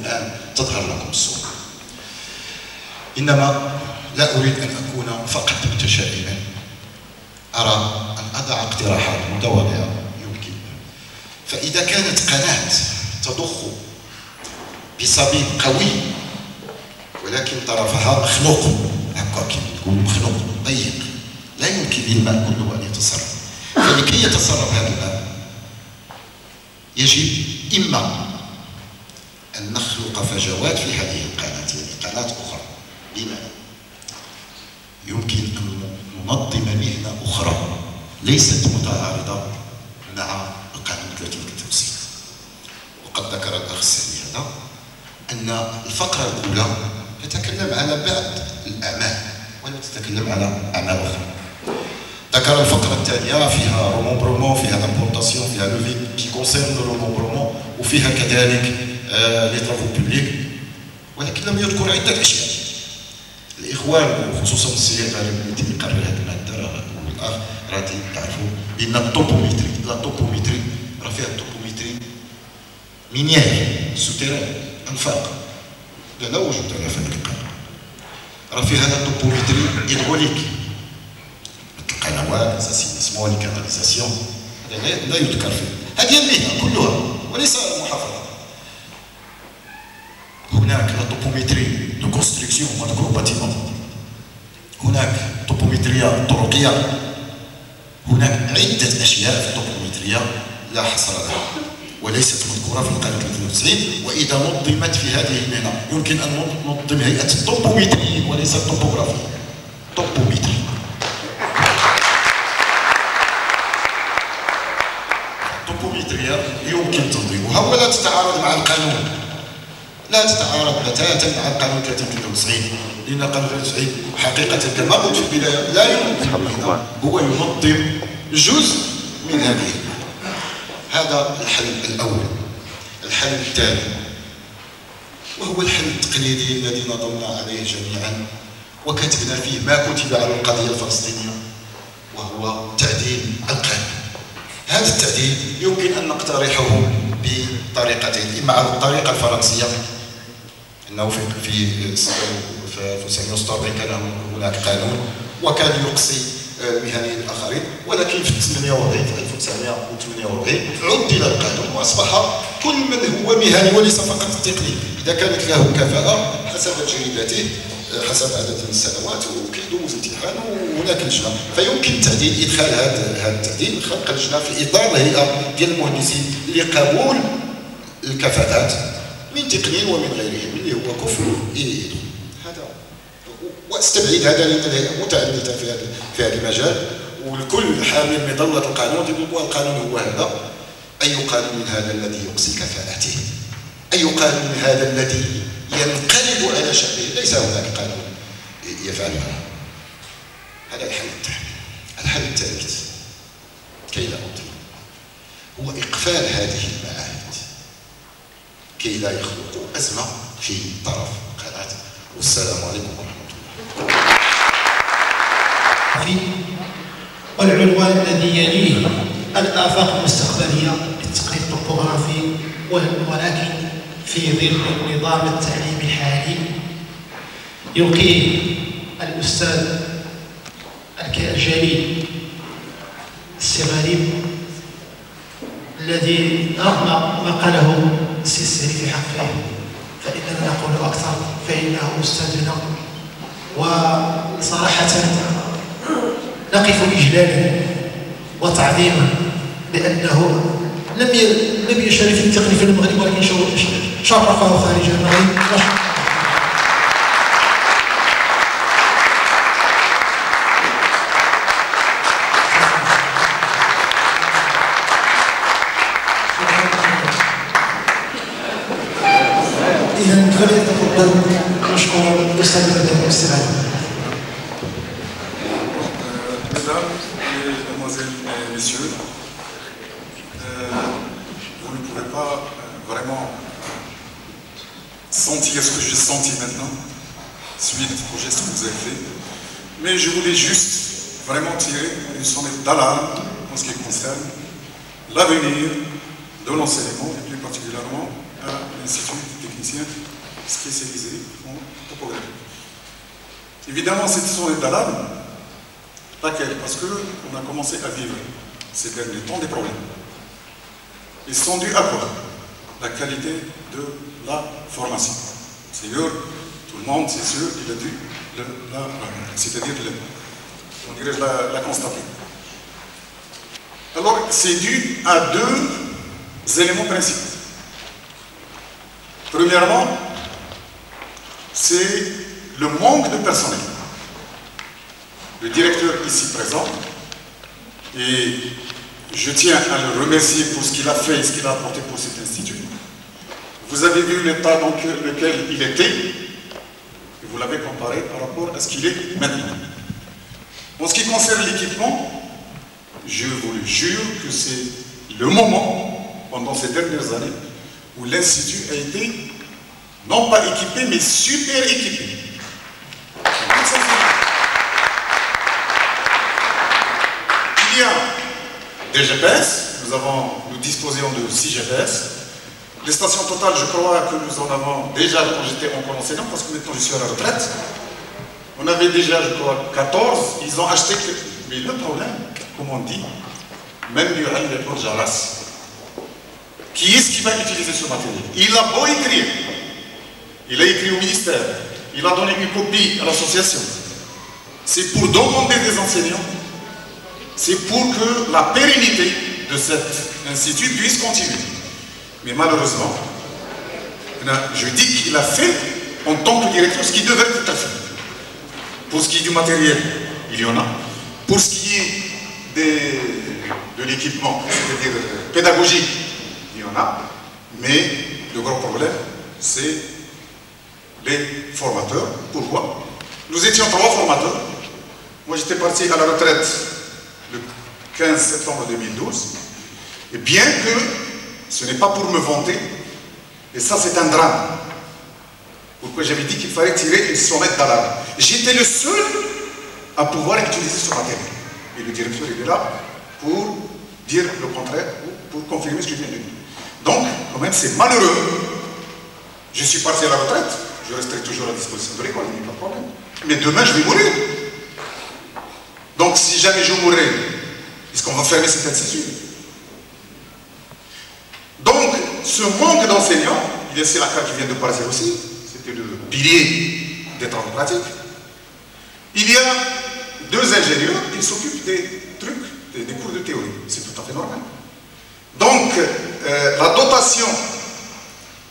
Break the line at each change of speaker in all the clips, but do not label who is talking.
الآن تظهر لكم الصورة. إنما لا أريد أن أكون فقط متشائما، أرى أن أضع اقتراحات متواضعة يمكن. فإذا كانت قناة تضخ بصبيب قوي ولكن طرفها مخنوق، هكا كيما نقولوا مخنوق ضيق، لا يمكن للماء كله أن يتصرف. فلكي يتصرف هذا الماء يجب إما أن نخلق فجوات في هذه القناة، يعني قناة أخرى. لماذا؟ يمكن أن ننظم مهنة أخرى ليست متعارضة مع القانون 3063. وقد ذكر الأخ السامي هذا أن الفقرة الأولى تتكلم على بعض الأعمال ولا تتكلم على أعمال أخرى. ذكر الفقرة الثانية فيها رومومبرومون، فيها امبورتاسيون، فيها لوفي كي كونسيرن رومومبرومون، وفيها كذلك لي ترافو بوبليك، ولكن لم يذكر عدة أشياء. الإخوان وخصوصا السي غالب التي يقرر هذه المادة والأخ راه تعرفوا بأن الطوبوميتري، لا طوبوميتري راه فيها الطوبوميتري مينيير سوتيران انفاق، لا وجود لها في هذا القانون. راه فيها لا طوبوميتري هيدروليك، القنوات، لاساسينيسمون، لي كاناليزاسيون، هذا لا يذكر فيه. هذه المهنة كلها وليس المحافظة. هناك لا طوبوميتري دو كونستركسيون مذكور باتيمون، هناك طوبوميتريا طرقية، هناك عدة أشياء في الطوبوميتريا لا حصر لها وليست مذكورة في القانون 93. وإذا نظمت في هذه المهنة يمكن أن ننظم هيئة الطوبوميتريين وليس الطوبوغرافي. طوبوميتري الطوبوميتريا يمكن تنظيمها ولا تتعارض مع القانون، لا تتعارض بتاتا مع القانون 3093. لأن القانون 93 حقيقة كما قلت في البداية لا ينظم، هو ينظم جزء من هذه. هذا الحل الأول. الحل الثاني وهو الحل التقليدي الذي نظمنا عليه جميعا وكتبنا فيه ما كتب على القضية الفلسطينية، وهو تعديل القانون. هذا التعديل يمكن أن نقترحه بطريقتين، إما على الطريقة الفرنسية، أنه في سنة 46 كان هناك قانون وكان يقصي المهنيين الآخرين، ولكن في 1948 عدل القانون وأصبح كل من هو مهني وليس فقط التقني إذا كانت له كفاءة حسب تجربته، حسب عدد من السنوات وكيدوز امتحان وهناك لجنة، فيمكن تعديل إدخال هذا التعديل، خلق لجنة في إطار الهيئة ديال المهندسين لقبول الكفاءات من تقنيين ومن غيرهم اللي هو كفء هذا. واستبعد هذا لأن الهيئة متعنتة في هذا المجال، والكل حامل مظلة القانون يقول القانون هو هذا. أي قانون هذا الذي يقصي كفاءته؟ أي قانون هذا الذي ينقلب على شأنه؟ ليس هناك قانون يفعل هذا الحل الثاني. الحل الثالث كي لا أطيل هو إقفال هذه المعاهد كي لا يخلقوا أزمة في طرف القناة. والسلام عليكم ورحمة الله.
والعنوان الذي يليه الآفاق المستقبلية للتقنية الطوبوغرافي، ولكن في ظل النظام التعليمي الحالي يلقيه الأستاذ الجليل السي غريب، الذي رغم ما قاله السي السري في حقه فإننا نقول أكثر، فإنه أستاذنا وصراحة نقف إجلالا وتعظيما، لأنه لم يشارك في التقنية في المغرب ولكن شرفه خارج المغرب. إذا فليتفضل نشكر الأستاذ بدر الاستغاثة.
Mesdames et messieurs, vous ne pouvez pas vraiment sentir ce que j'ai senti maintenant, suite au geste que vous avez fait, mais je voulais juste vraiment tirer une sonnette d'alarme en ce qui concerne l'avenir de l'enseignement et plus particulièrement à l'Institut des techniciens spécialisés en topographie. Évidemment, cette sonnette d'alarme, laquelle? Parce qu'on a commencé à vivre ces derniers temps des problèmes. Ils sont dus à quoi? La qualité de la formation. D'ailleurs, tout le monde, c'est sûr, il a dû c'est-à-dire la constater. Alors, c'est dû à deux éléments principaux. Premièrement, c'est le manque de personnel. Le directeur ici présent, et je tiens à le remercier pour ce qu'il a fait et ce qu'il a apporté pour cet institut. Vous avez vu l'état dans lequel il était, et vous l'avez comparé par rapport à ce qu'il est maintenant. En ce qui concerne l'équipement, je vous le jure que c'est le moment, pendant ces dernières années, où l'Institut a été, non pas équipé, mais super équipé. Il y a des GPS, nous disposions de 6 GPS. Les stations totales, je crois que nous en avons déjà quand j'étais encore enseignant, parce que maintenant je suis à la retraite. On avait déjà, je crois, 14, ils ont acheté que... Mais le problème, comme on dit, même Yuhal les Jaras, qui est-ce qui va utiliser ce matériel? Il a beau écrire, il a écrit au ministère, il a donné une copie à l'association. C'est pour demander des enseignants, c'est pour que la pérennité de cet institut puisse continuer. Mais malheureusement, je dis qu'il a fait en tant que directeur ce qu'il devait tout à fait. Pour ce qui est du matériel, il y en a. Pour ce qui est de l'équipement, c'est-à-dire pédagogique, il y en a. Mais le grand problème, c'est les formateurs. Pourquoi? Nous étions 3 formateurs. Moi, j'étais parti à la retraite le 15 septembre 2012. Et bien que ce n'est pas pour me vanter, et ça c'est un drame. Pourquoi j'avais dit qu'il fallait tirer une sonnette d'alarme. J'étais le seul à pouvoir utiliser ce matériel. Et le directeur il est là pour dire le contraire, pour confirmer ce que je viens de dire. Donc, quand même, c'est malheureux. Je suis parti à la retraite, je resterai toujours à disposition de l'école, il n'y a pas de problème. Mais demain, je vais mourir. Donc, si jamais je mourrais, est-ce qu'on va fermer cet institut? Donc, ce manque d'enseignants, il y a Silaka qui vient de passer aussi, c'était le pilier des travaux pratiques. Il y a 2 ingénieurs qui s'occupent des trucs, des cours de théorie. C'est tout à fait normal. Donc, la dotation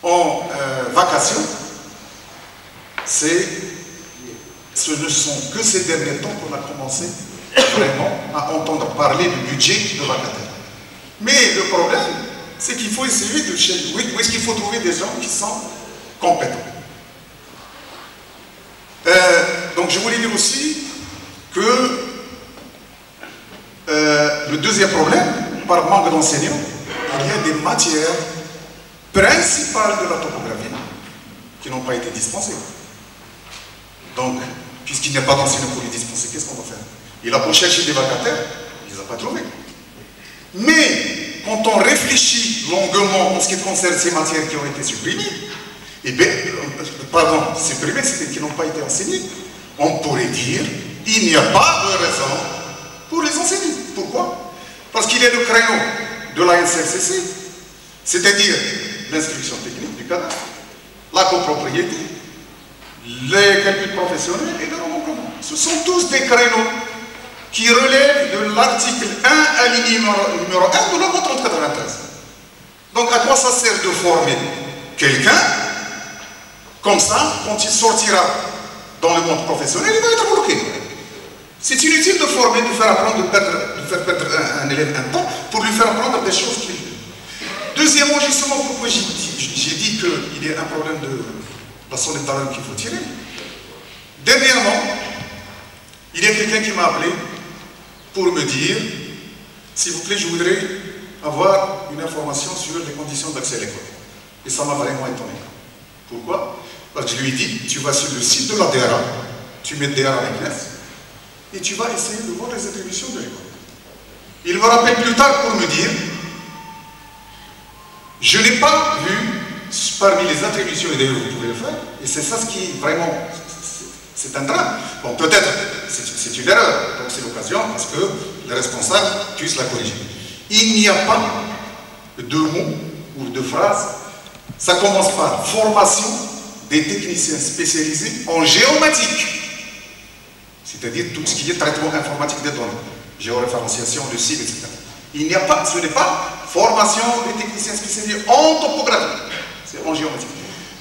en vacation, ce ne sont que ces derniers temps qu'on a commencé vraiment à entendre parler du budget de vacataire. Mais le problème, c'est qu'il faut essayer de chercher où est-ce qu'il faut trouver des gens qui sont compétents. Donc je voulais dire aussi que le deuxième problème, par manque d'enseignants, il y a des matières principales de la topographie qui n'ont pas été dispensées. Donc, puisqu'il n'y a pas d'enseignants pour les dispenser, qu'est-ce qu'on va faire? Il a beau chercher des vacataires, il ne les a pas trouvés. Mais quand on réfléchit longuement en ce qui concerne ces matières qui ont été supprimées, eh bien, supprimées, c'est qui n'ont pas été enseignées, on pourrait dire il n'y a pas de raison pour les enseigner. Pourquoi? Parce qu'il y a le créneau de la NCFCC, c'est-à-dire l'instruction technique du cadastre, la copropriété, les calculs professionnels et le regroupement. Ce sont tous des créneaux qui relèvent de l'article 1 alinéa numéro 1 de la loi 3093. Donc à quoi ça sert de former quelqu'un comme ça, quand il sortira dans le monde professionnel, il va être bloqué. C'est inutile de former, de faire apprendre, de faire perdre un élève un temps pour lui faire apprendre des choses qu'il... Deuxièmement, justement, pourquoi j'ai dit qu'il y a un problème de la sonnette d'alarme qu'il faut tirer. Dernièrement, il y a quelqu'un qui m'a appelé pour me dire, s'il vous plaît, je voudrais avoir une information sur les conditions d'accès à l'école. Et ça m'a vraiment étonné. Pourquoi? Parce que je lui ai dit, tu vas sur le site de la DRA, tu mets DRA avec S, et tu vas essayer de voir les attributions de l'école. Il me rappelle plus tard pour me dire, je n'ai pas vu parmi les attributions, et d'ailleurs vous pouvez le faire, et c'est ça ce qui est vraiment, c'est un drame. Bon, peut-être, c'est une erreur, donc c'est l'occasion parce que les responsables puissent la corriger. Il n'y a pas de mots ou de phrases, ça commence par formation des techniciens spécialisés en géomatique, c'est-à-dire tout ce qui est traitement informatique des données, géoréférenciation, le cible, etc. Il n'y a pas, ce n'est pas formation des techniciens spécialisés en topographie, c'est en géométrie.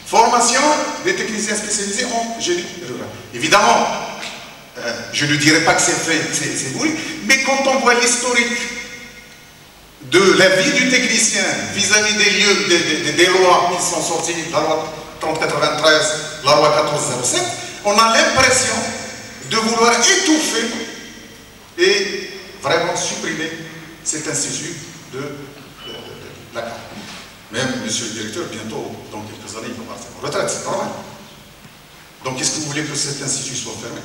Formation des techniciens spécialisés en génie rural. Évidemment, je ne dirais pas que c'est fait, c'est voulu, mais quand on voit l'historique de la vie du technicien vis-à-vis des lieux, des lois qui sont sorties, la loi 3093, la loi 1407, on a l'impression de vouloir étouffer et vraiment supprimer cet institut de la carte. Même, monsieur le directeur, bientôt, dans quelques années, il va partir en retraite, c'est normal. Donc, qu'est-ce que vous voulez que cet institut soit fermé?